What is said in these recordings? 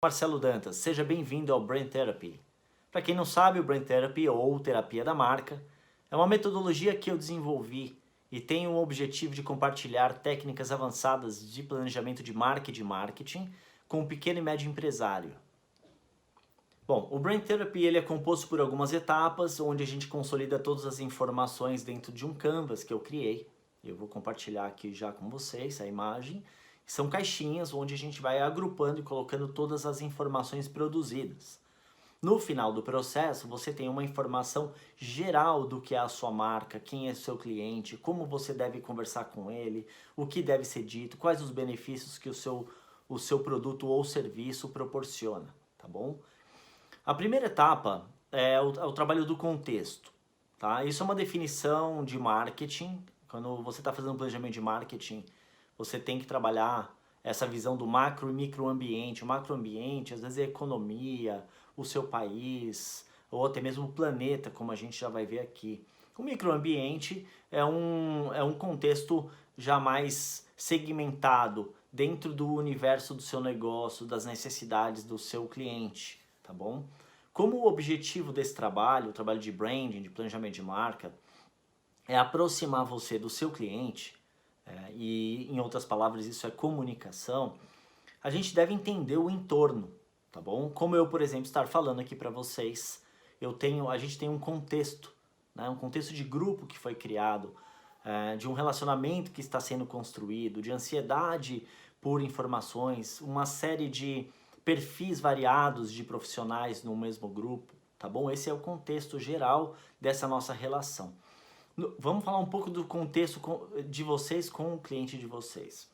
Marcelo Dantas, seja bem-vindo ao Brain Therapy. Para quem não sabe, o Brain Therapy, ou terapia da marca, é uma metodologia que eu desenvolvi e tem o objetivo de compartilhar técnicas avançadas de planejamento de marca e de marketing com o pequeno e médio empresário. Bom, o Brain Therapy ele é composto por algumas etapas, onde a gente consolida todas as informações dentro de um canvas que eu criei. Eu vou compartilhar aqui já com vocês a imagem. São caixinhas onde a gente vai agrupando e colocando todas as informações produzidas. No final do processo, você tem uma informação geral do que é a sua marca, quem é seu cliente, como você deve conversar com ele, o que deve ser dito, quais os benefícios que o seu produto ou serviço proporciona, tá bom? A primeira etapa é o trabalho do contexto, tá? Isso é uma definição de marketing. Quando você está fazendo um planejamento de marketing, você tem que trabalhar essa visão do macro e microambiente. O macroambiente, às vezes, é a economia, o seu país, ou até mesmo o planeta, como a gente já vai ver aqui. O microambiente é um contexto já mais segmentado dentro do universo do seu negócio, das necessidades do seu cliente, tá bom? Como o objetivo desse trabalho, o trabalho de branding, de planejamento de marca, é aproximar você do seu cliente, e em outras palavras isso é comunicação, a gente deve entender o entorno, tá bom? Como eu, por exemplo, estar falando aqui para vocês, a gente tem um contexto, né? Um contexto de grupo que foi criado, de um relacionamento que está sendo construído, de ansiedade por informações, uma série de perfis variados de profissionais no mesmo grupo, tá bom? Esse é o contexto geral dessa nossa relação. Vamos falar um pouco do contexto de vocês com o cliente de vocês.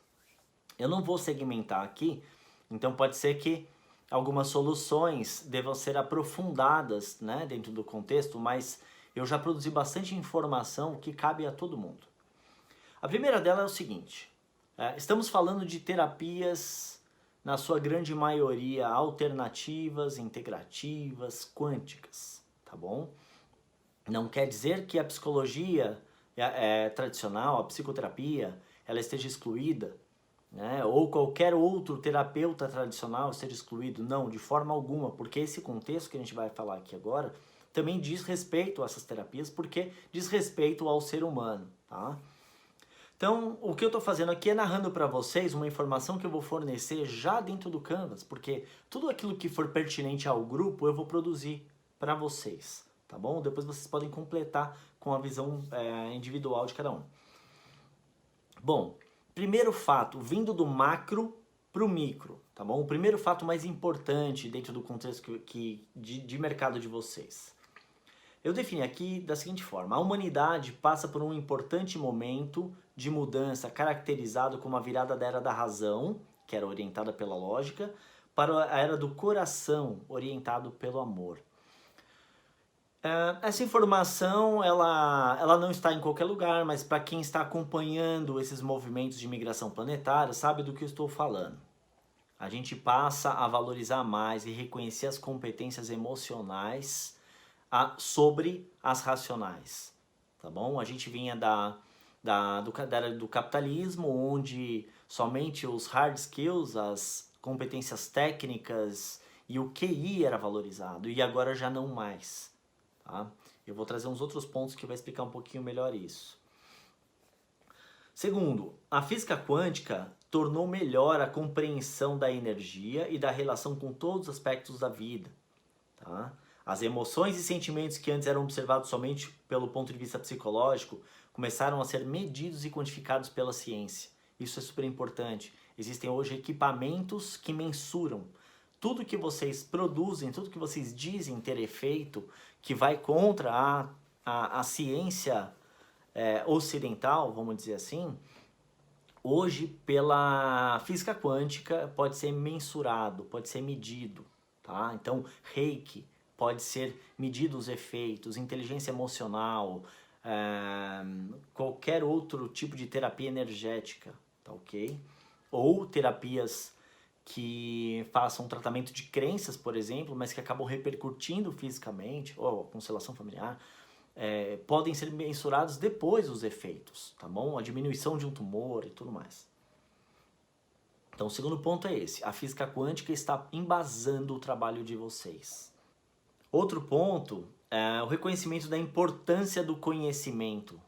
Eu não vou segmentar aqui, então pode ser que algumas soluções devam ser aprofundadas, né, dentro do contexto, mas eu já produzi bastante informação que cabe a todo mundo. A primeira dela é o seguinte, estamos falando de terapias, na sua grande maioria, alternativas, integrativas, quânticas, tá bom? Não quer dizer que a psicologia tradicional, a psicoterapia, ela esteja excluída, né? Ou qualquer outro terapeuta tradicional esteja excluído. Não, de forma alguma, porque esse contexto que a gente vai falar aqui agora também diz respeito a essas terapias, porque diz respeito ao ser humano, tá? Então, o que eu estou fazendo aqui é narrando para vocês uma informação que eu vou fornecer já dentro do Canvas, porque tudo aquilo que for pertinente ao grupo eu vou produzir para vocês, tá bom? Depois vocês podem completar com a visão individual de cada um. Bom, primeiro fato, vindo do macro para o micro, tá bom? O primeiro fato mais importante dentro do contexto de mercado de vocês. Eu defini aqui da seguinte forma, a humanidade passa por um importante momento de mudança caracterizado como a virada da era da razão, que era orientada pela lógica, para a era do coração, orientado pelo amor. Essa informação ela não está em qualquer lugar, mas para quem está acompanhando esses movimentos de migração planetária, sabe do que eu estou falando. A gente passa a valorizar mais e reconhecer as competências emocionais sobre as racionais, tá bom? A gente vinha da era do capitalismo, onde somente os hard skills, as competências técnicas e o QI era valorizado, e agora já não mais, tá? Eu vou trazer uns outros pontos que vai explicar um pouquinho melhor isso. Segundo, a física quântica tornou melhor a compreensão da energia e da relação com todos os aspectos da vida, tá? As emoções e sentimentos que antes eram observados somente pelo ponto de vista psicológico começaram a ser medidos e quantificados pela ciência. Isso é super importante. Existem hoje equipamentos que mensuram tudo que vocês produzem, tudo que vocês dizem ter efeito, que vai contra a ciência ocidental, vamos dizer assim, hoje pela física quântica pode ser mensurado, pode ser medido, tá? Então, Reiki pode ser medido os efeitos, inteligência emocional, qualquer outro tipo de terapia energética, tá ok? Ou terapias que façam tratamento de crenças, por exemplo, mas que acabam repercutindo fisicamente, ou a constelação familiar, podem ser mensurados depois os efeitos, tá bom? A diminuição de um tumor e tudo mais. Então o segundo ponto é esse, a física quântica está embasando o trabalho de vocês. Outro ponto é o reconhecimento da importância do conhecimento.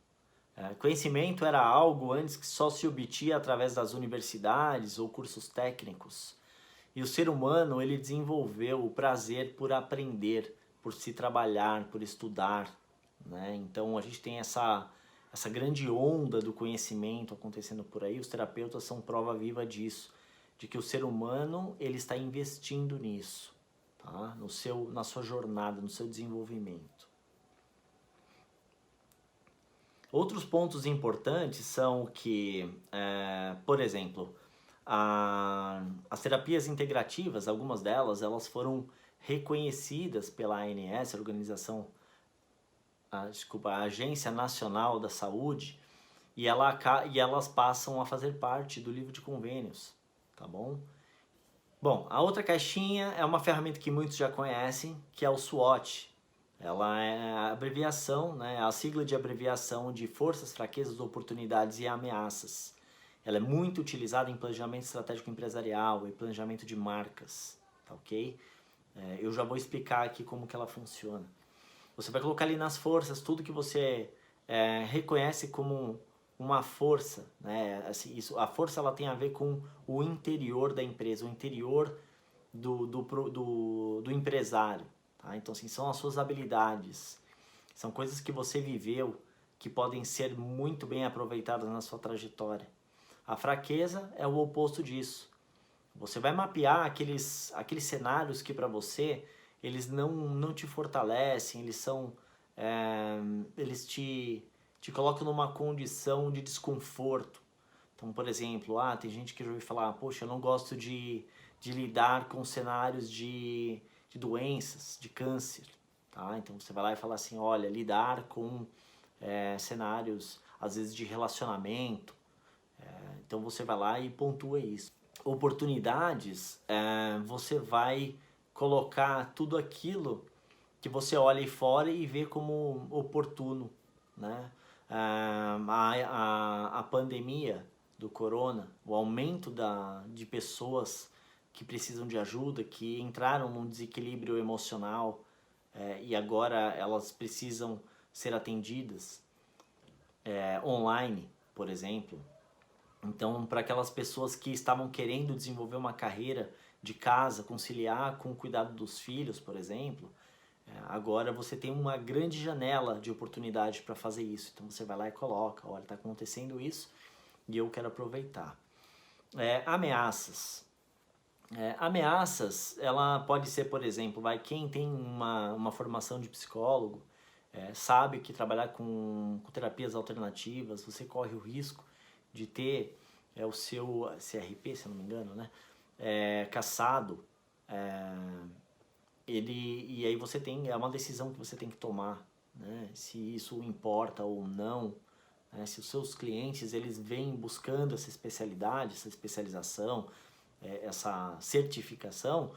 Conhecimento era algo antes que só se obtinha através das universidades ou cursos técnicos. E o ser humano, ele desenvolveu o prazer por aprender, por se trabalhar, por estudar, né? Então a gente tem essa grande onda do conhecimento acontecendo por aí. Os terapeutas são prova viva disso, de que o ser humano, ele está investindo nisso, tá? Na sua jornada, no seu desenvolvimento. Outros pontos importantes são que, por exemplo, as terapias integrativas, algumas delas, elas foram reconhecidas pela ANS, a Agência Nacional da Saúde, e elas passam a fazer parte do livro de convênios, tá bom? Bom, a outra caixinha é uma ferramenta que muitos já conhecem, que é o SWOT. Ela é a abreviação, né, a sigla de abreviação de forças, fraquezas, oportunidades e ameaças. Ela é muito utilizada em planejamento estratégico empresarial e planejamento de marcas, tá ok? Eu já vou explicar aqui como que ela funciona. Você vai colocar ali nas forças tudo que você reconhece como uma força, né? Assim, a força ela tem a ver com o interior da empresa, o interior do empresário. Tá? Então, assim, são as suas habilidades, são coisas que você viveu que podem ser muito bem aproveitadas na sua trajetória. A fraqueza é o oposto disso. Você vai mapear aqueles cenários que para você eles não te fortalecem, eles te colocam numa condição de desconforto. Então, por exemplo, tem gente que já ouviu falar, poxa, eu não gosto de lidar com cenários de doenças, de câncer. Tá? Então você vai lá e fala assim, olha, lidar com cenários, às vezes, de relacionamento. Então você vai lá e pontua isso. Oportunidades, você vai colocar tudo aquilo que você olha aí fora e vê como oportuno, né? A pandemia do corona, o aumento de pessoas que precisam de ajuda, que entraram num desequilíbrio emocional e agora elas precisam ser atendidas online, por exemplo. Então, para aquelas pessoas que estavam querendo desenvolver uma carreira de casa, conciliar com o cuidado dos filhos, por exemplo, agora você tem uma grande janela de oportunidade para fazer isso. Então você vai lá e coloca, olha, está acontecendo isso e eu quero aproveitar. Ameaças. Ameaças, ela pode ser, por exemplo, quem tem uma formação de psicólogo, sabe que trabalhar com terapias alternativas, você corre o risco de ter o seu CRP, se eu não me engano, né, cassado, e aí você tem, é uma decisão que você tem que tomar, né, se isso importa ou não, né, se os seus clientes eles vêm buscando essa especialidade, essa especialização, essa certificação,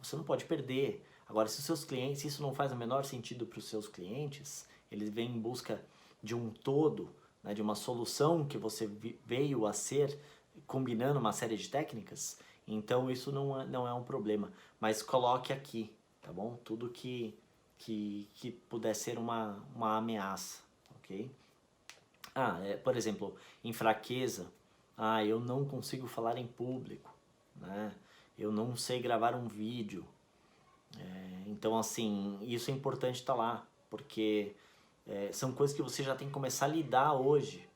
você não pode perder. Agora, se os seus clientes, se isso não faz o menor sentido para os seus clientes, eles vêm em busca de um todo, né, de uma solução que você veio a ser combinando uma série de técnicas, então isso não é um problema. Mas coloque aqui, tá bom? Tudo que puder ser uma ameaça, ok? Por exemplo, em fraqueza, eu não consigo falar em público, né? Eu não sei gravar um vídeo. Então, assim, isso é importante estar lá, porque são coisas que você já tem que começar a lidar hoje,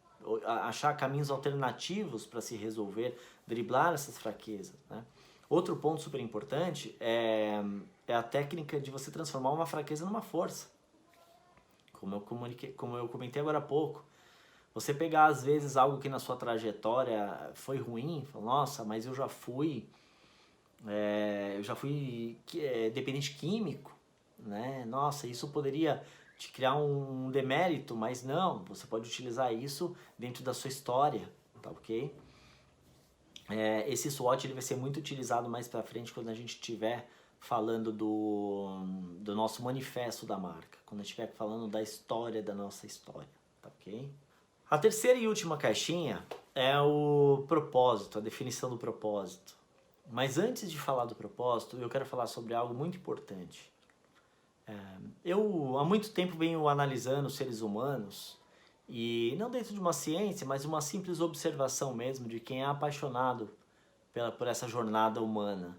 achar caminhos alternativos para se resolver, driblar essas fraquezas, né? Outro ponto super importante é a técnica de você transformar uma fraqueza numa força, como eu comentei agora há pouco. Você pegar, às vezes, algo que na sua trajetória foi ruim, fala, nossa, mas eu já fui dependente químico, né? Nossa, isso poderia te criar um demérito, mas não, você pode utilizar isso dentro da sua história, tá ok? Esse SWOT ele vai ser muito utilizado mais pra frente quando a gente estiver falando do nosso manifesto da marca, quando a gente estiver falando da história da nossa história, tá ok? A terceira e última caixinha é o propósito, a definição do propósito. Mas antes de falar do propósito, eu quero falar sobre algo muito importante. Eu há muito tempo venho analisando os seres humanos, e não dentro de uma ciência, mas uma simples observação mesmo de quem é apaixonado por essa jornada humana.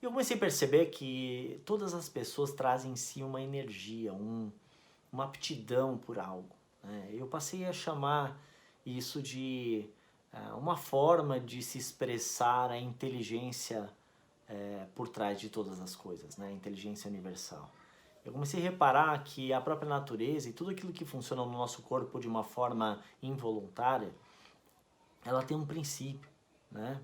E eu comecei a perceber que todas as pessoas trazem em si uma energia, uma aptidão por algo, né? Eu passei a chamar isso de uma forma de se expressar a inteligência por trás de todas as coisas, né? A inteligência universal. Eu comecei a reparar que a própria natureza e tudo aquilo que funciona no nosso corpo de uma forma involuntária, ela tem um princípio, né?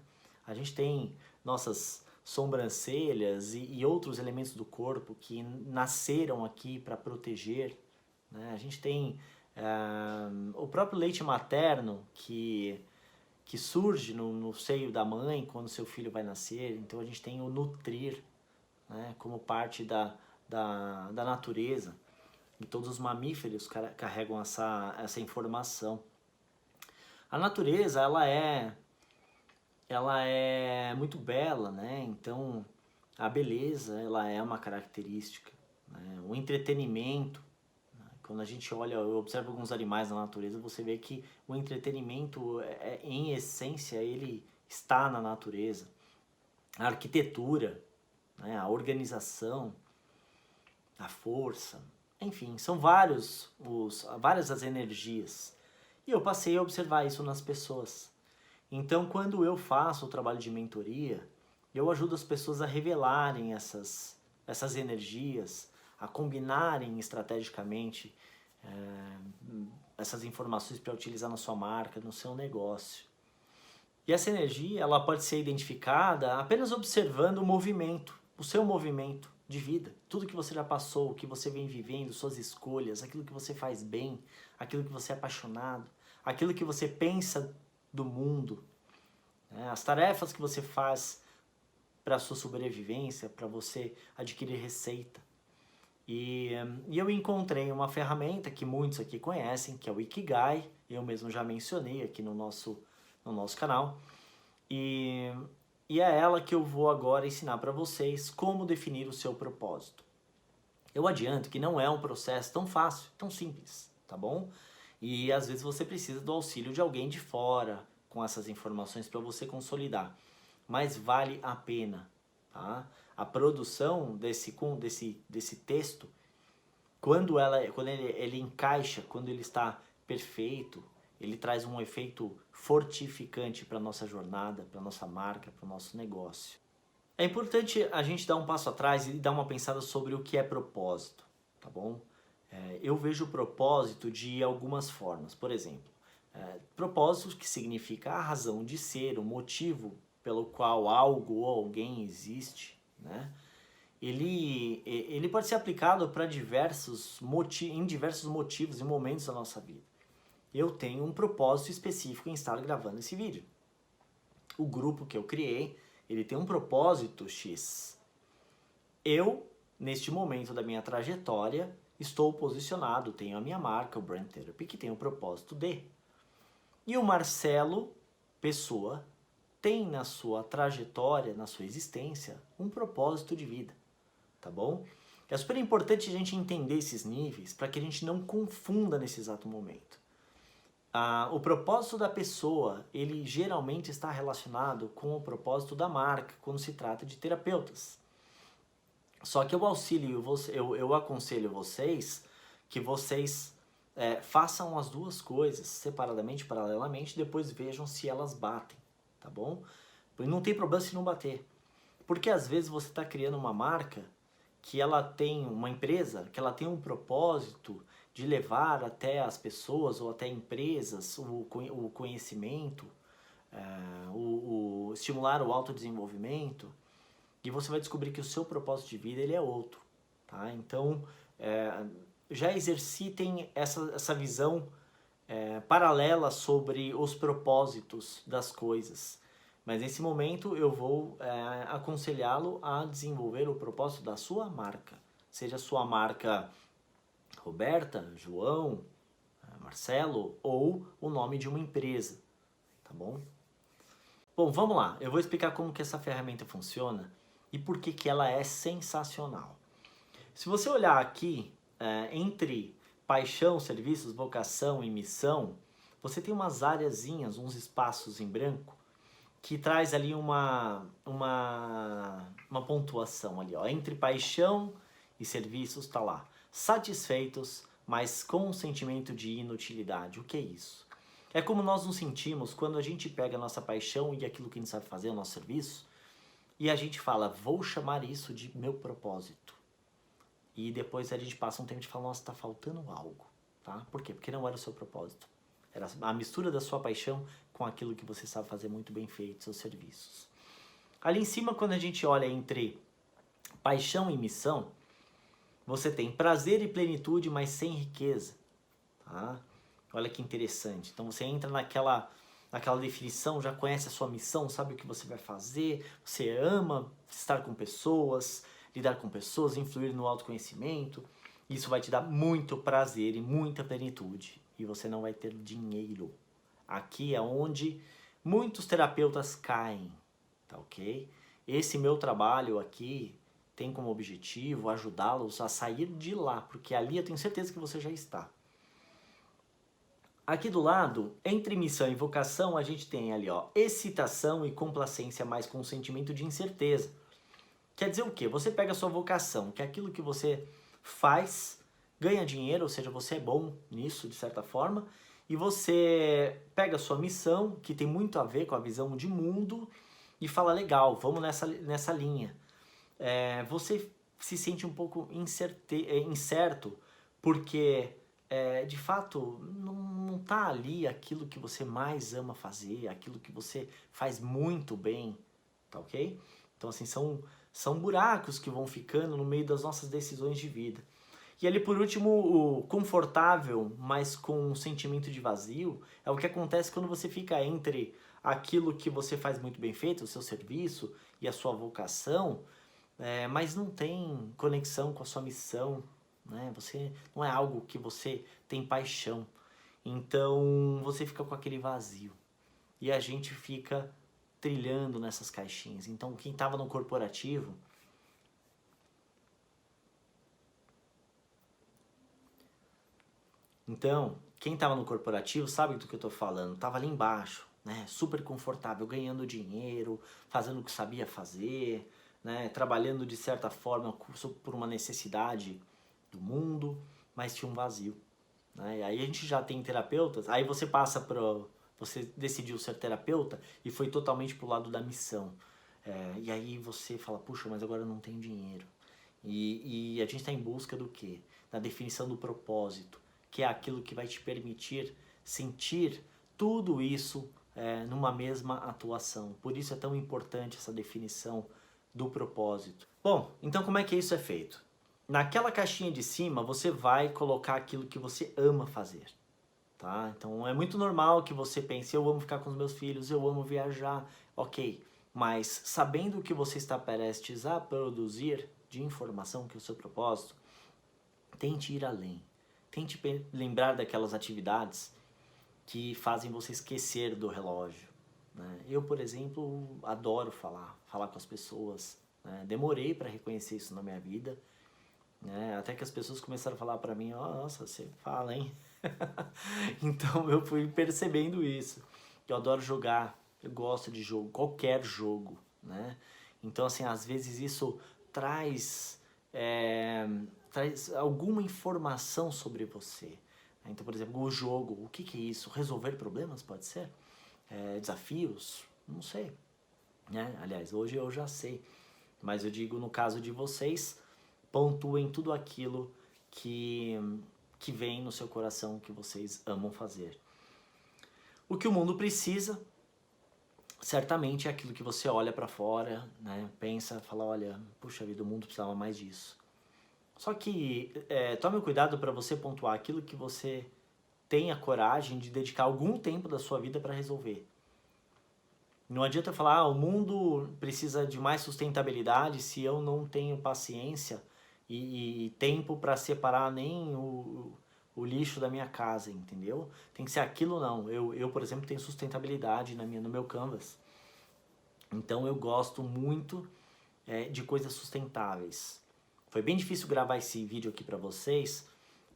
A gente tem nossas sobrancelhas e outros elementos do corpo que nasceram aqui para proteger, né? A gente tem o próprio leite materno que surge no seio da mãe quando seu filho vai nascer. Então a gente tem o nutrir, né, como parte da natureza. E todos os mamíferos carregam essa informação. A natureza, ela é muito bela, né? Então a beleza, ela é uma característica, né? O entretenimento, né? Quando a gente olha, eu observo alguns animais na natureza, você vê que o entretenimento, em essência, ele está na natureza. A arquitetura, né? A organização, a força, enfim, são várias as energias. E eu passei a observar isso nas pessoas. Então, quando eu faço o trabalho de mentoria, eu ajudo as pessoas a revelarem essas energias, a combinarem estrategicamente essas informações para utilizar na sua marca, no seu negócio. E essa energia, ela pode ser identificada apenas observando o seu movimento de vida, tudo que você já passou, o que você vem vivendo, suas escolhas, aquilo que você faz bem, aquilo que você é apaixonado, aquilo que você pensa do mundo, né? As tarefas que você faz para a sua sobrevivência, para você adquirir receita. E eu encontrei uma ferramenta que muitos aqui conhecem, que é o Ikigai, eu mesmo já mencionei aqui no nosso canal, e é ela que eu vou agora ensinar para vocês como definir o seu propósito. Eu adianto que não é um processo tão fácil, tão simples, tá bom? E às vezes você precisa do auxílio de alguém de fora com essas informações para você consolidar, mas vale a pena, tá? A produção desse texto, quando ele encaixa, quando ele está perfeito, ele traz um efeito fortificante para a nossa jornada, para a nossa marca, para o nosso negócio. É importante a gente dar um passo atrás e dar uma pensada sobre o que é propósito, tá bom? Eu vejo o propósito de algumas formas. Por exemplo, propósito, que significa a razão de ser, o motivo pelo qual algo ou alguém existe, né? Ele pode ser aplicado para em diversos motivos e momentos da nossa vida. Eu tenho um propósito específico em estar gravando esse vídeo. O grupo que eu criei, ele tem um propósito X. Eu, neste momento da minha trajetória, estou posicionado, tenho a minha marca, o Brand Therapy, que tem o propósito D. E o Marcelo Pessoa tem na sua trajetória, na sua existência, um propósito de vida, tá bom? É super importante a gente entender esses níveis para que a gente não confunda nesse exato momento. O propósito da pessoa, ele geralmente está relacionado com o propósito da marca, quando se trata de terapeutas. Só que eu aconselho vocês que vocês façam as duas coisas separadamente, paralelamente, depois vejam se elas batem, tá bom? Não tem problema se não bater. Porque às vezes você está criando uma marca que ela tem, uma empresa, que ela tem um propósito de levar até as pessoas ou até empresas o conhecimento, estimular o autodesenvolvimento, e você vai descobrir que o seu propósito de vida ele é outro, tá? Então, já exercitem essa visão paralela sobre os propósitos das coisas. Mas nesse momento eu vou aconselhá-lo a desenvolver o propósito da sua marca. Seja a sua marca Roberta, João, Marcelo ou o nome de uma empresa, tá bom? Bom, vamos lá. Eu vou explicar como que essa ferramenta funciona e por que que ela é sensacional. Se você olhar aqui, entre paixão, serviços, vocação e missão, você tem umas areazinhas, uns espaços em branco, que traz ali uma pontuação ali, ó. Entre paixão e serviços está lá. Satisfeitos, mas com um sentimento de inutilidade. O que é isso? É como nós nos sentimos quando a gente pega a nossa paixão e aquilo que a gente sabe fazer, o nosso serviço, e a gente fala, vou chamar isso de meu propósito. E depois a gente passa um tempo e fala, nossa, está faltando algo. Tá? Por quê? Porque não era o seu propósito. Era a mistura da sua paixão com aquilo que você sabe fazer muito bem feito, seus serviços. Ali em cima, quando a gente olha entre paixão e missão, você tem prazer e plenitude, mas sem riqueza. Tá? Olha que interessante. Então você entra naquela definição, já conhece a sua missão, sabe o que você vai fazer, você ama estar com pessoas, lidar com pessoas, influir no autoconhecimento. Isso vai te dar muito prazer e muita plenitude. E você não vai ter dinheiro. Aqui é onde muitos terapeutas caem, tá ok? Esse meu trabalho aqui tem como objetivo ajudá-los a sair de lá, porque ali eu tenho certeza que você já está. Aqui do lado, entre missão e vocação, a gente tem ali, ó, excitação e complacência, mais com um sentimento de incerteza. Quer dizer o quê? Você pega a sua vocação, que é aquilo que você faz, ganha dinheiro, ou seja, você é bom nisso, de certa forma, e você pega a sua missão, que tem muito a ver com a visão de mundo, e fala, legal, vamos nessa linha. Você se sente um pouco incerto, porque, de fato, não tá ali aquilo que você mais ama fazer, aquilo que você faz muito bem, tá ok? Então, assim, são buracos que vão ficando no meio das nossas decisões de vida. E ali, por último, o confortável, mas com um sentimento de vazio, é o que acontece quando você fica entre aquilo que você faz muito bem feito, o seu serviço e a sua vocação, mas não tem conexão com a sua missão, né? Você não é algo que você tem paixão. Então, você fica com aquele vazio. E a gente fica trilhando nessas caixinhas. Então, quem estava no corporativo... Então, quem estava no corporativo sabe do que eu estou falando. Estava ali embaixo, né? Super confortável, ganhando dinheiro, fazendo o que sabia fazer, né? Trabalhando de certa forma por uma necessidade do mundo, mas tinha um vazio. Né? E aí a gente já tem terapeutas, aí você passa para... Você decidiu ser terapeuta e foi totalmente pro lado da missão. E aí você fala, puxa, mas agora eu não tenho dinheiro. E a gente está em busca do quê? Da definição do propósito, que é aquilo que vai te permitir sentir tudo isso numa mesma atuação. Por isso é tão importante essa definição do propósito. Bom, então como é que isso é feito? Naquela caixinha de cima você vai colocar aquilo que você ama fazer. Tá? Então é muito normal que você pense, eu amo ficar com os meus filhos, eu amo viajar, ok. Mas sabendo o que você está prestes a produzir de informação, que é o seu propósito, tente ir além. Tente lembrar daquelas atividades que fazem você esquecer do relógio. Né? Eu, por exemplo, adoro falar com as pessoas. Né? Demorei para reconhecer isso na minha vida. Né? Até que as pessoas começaram a falar para mim, nossa, você fala, hein? Então eu fui percebendo isso. Eu adoro jogar, eu gosto de jogo, qualquer jogo, né? Então, assim, às vezes isso traz alguma informação sobre você. Então, por exemplo, o jogo, o que é isso? Resolver problemas, pode ser? Desafios? Não sei. Né? Aliás, hoje eu já sei. Mas eu digo, no caso de vocês, pontuem tudo aquilo que vem no seu coração, que vocês amam fazer. O que o mundo precisa, certamente, é aquilo que você olha para fora, né? Pensa, fala, olha, puxa vida, o mundo precisava mais disso. Só que tome cuidado para você pontuar aquilo que você tem a coragem de dedicar algum tempo da sua vida para resolver. Não adianta falar, o mundo precisa de mais sustentabilidade se eu não tenho paciência e tempo para separar nem o lixo da minha casa, entendeu? Tem que ser aquilo não. Eu por exemplo, tenho sustentabilidade no meu Canvas. Então eu gosto muito de coisas sustentáveis. Foi bem difícil gravar esse vídeo aqui para vocês,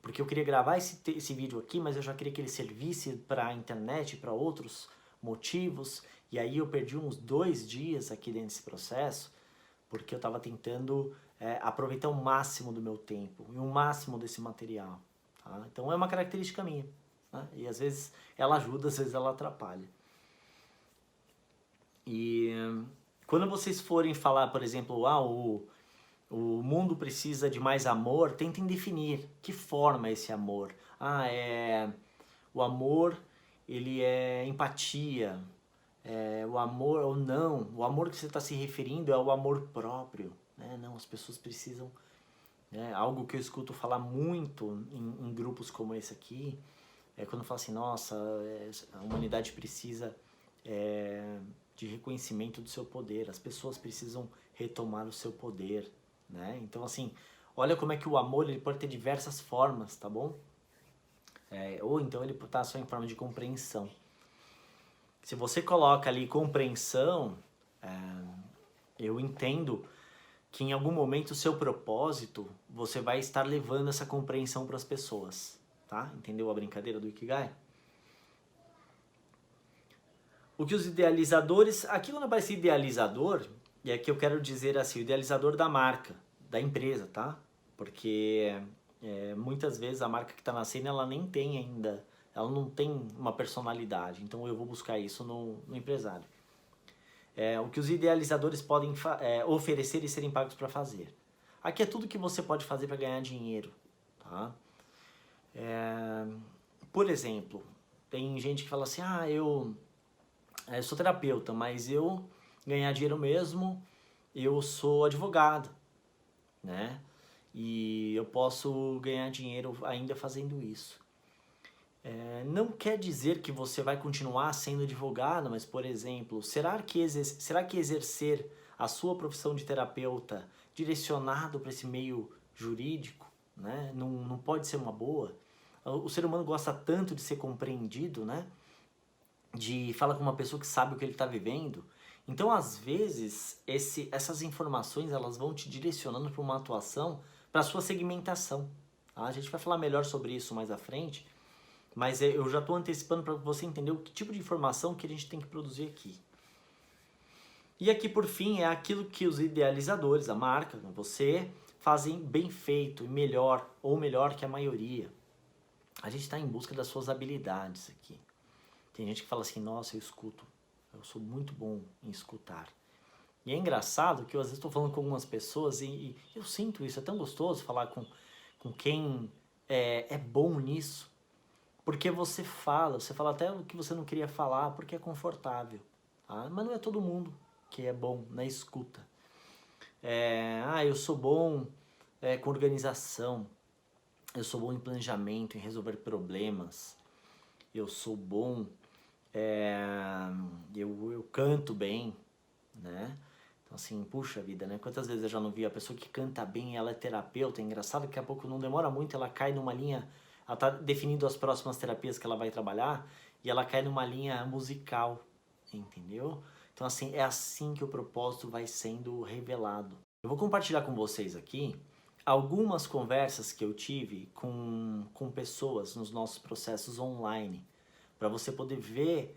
porque eu queria gravar esse vídeo aqui, mas eu já queria que ele servisse para a internet, para outros motivos, e aí eu perdi uns 2 dias aqui dentro desse processo, porque eu estava tentando aproveitar o máximo do meu tempo e o máximo desse material. Tá? Então é uma característica minha, né? E às vezes ela ajuda, às vezes ela atrapalha. E quando vocês forem falar, por exemplo, o mundo precisa de mais amor, tentem definir que forma é esse amor. O amor, ele é empatia, o amor ou não, o amor que você está se referindo é o amor próprio, né? Não, as pessoas precisam, algo que eu escuto falar muito em grupos como esse aqui, quando fala assim, nossa, a humanidade precisa de reconhecimento do seu poder, as pessoas precisam retomar o seu poder, né? Então assim, olha como é que o amor ele pode ter diversas formas, tá bom? Ou então ele está só em forma de compreensão. Se você coloca ali compreensão, eu entendo que em algum momento o seu propósito, você vai estar levando essa compreensão para as pessoas, tá? Entendeu a brincadeira do Ikigai? O que os idealizadores, aqui quando aparece idealizador, é que eu quero dizer assim, o idealizador da marca, da empresa, tá? Porque muitas vezes a marca que está nascendo, ela nem tem ainda, ela não tem uma personalidade, então eu vou buscar isso no empresário. O que os idealizadores podem oferecer e serem pagos para fazer. Aqui é tudo que você pode fazer para ganhar dinheiro, tá? Por exemplo, tem gente que fala assim, eu sou terapeuta, mas eu ganhar dinheiro mesmo, eu sou advogado, né? E eu posso ganhar dinheiro ainda fazendo isso. Não quer dizer que você vai continuar sendo advogado, mas, por exemplo, será que exercer a sua profissão de terapeuta direcionado para esse meio jurídico, né, não pode ser uma boa? O ser humano gosta tanto de ser compreendido, né? De falar com uma pessoa que sabe o que ele está vivendo. Então, às vezes, essas informações elas vão te direcionando para uma atuação, para a sua segmentação. Tá? A gente vai falar melhor sobre isso mais à frente, mas eu já estou antecipando para você entender o que tipo de informação que a gente tem que produzir aqui. E aqui, por fim, é aquilo que os idealizadores, a marca, você, fazem bem feito e melhor, ou melhor que a maioria. A gente está em busca das suas habilidades aqui. Tem gente que fala assim, nossa, eu escuto, eu sou muito bom em escutar. E é engraçado que eu às vezes estou falando com algumas pessoas e eu sinto isso, é tão gostoso falar com quem é bom nisso. Porque você fala até o que você não queria falar, porque é confortável. Tá? Mas não é todo mundo que é bom na escuta. Eu sou bom com organização, eu sou bom em planejamento, em resolver problemas, eu sou bom, eu canto bem, né? Então assim, puxa vida, né? Quantas vezes eu já não vi a pessoa que canta bem, ela é terapeuta, é engraçado que daqui a pouco não demora muito, ela cai numa linha, ela tá definindo as próximas terapias que ela vai trabalhar e ela cai numa linha musical, entendeu? Então assim, é assim que o propósito vai sendo revelado. Eu vou compartilhar com vocês aqui algumas conversas que eu tive com pessoas nos nossos processos online, para você poder ver,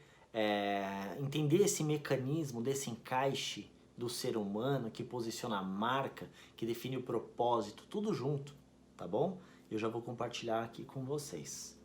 entender esse mecanismo desse encaixe do ser humano que posiciona a marca, que define o propósito, tudo junto, tá bom? Eu já vou compartilhar aqui com vocês.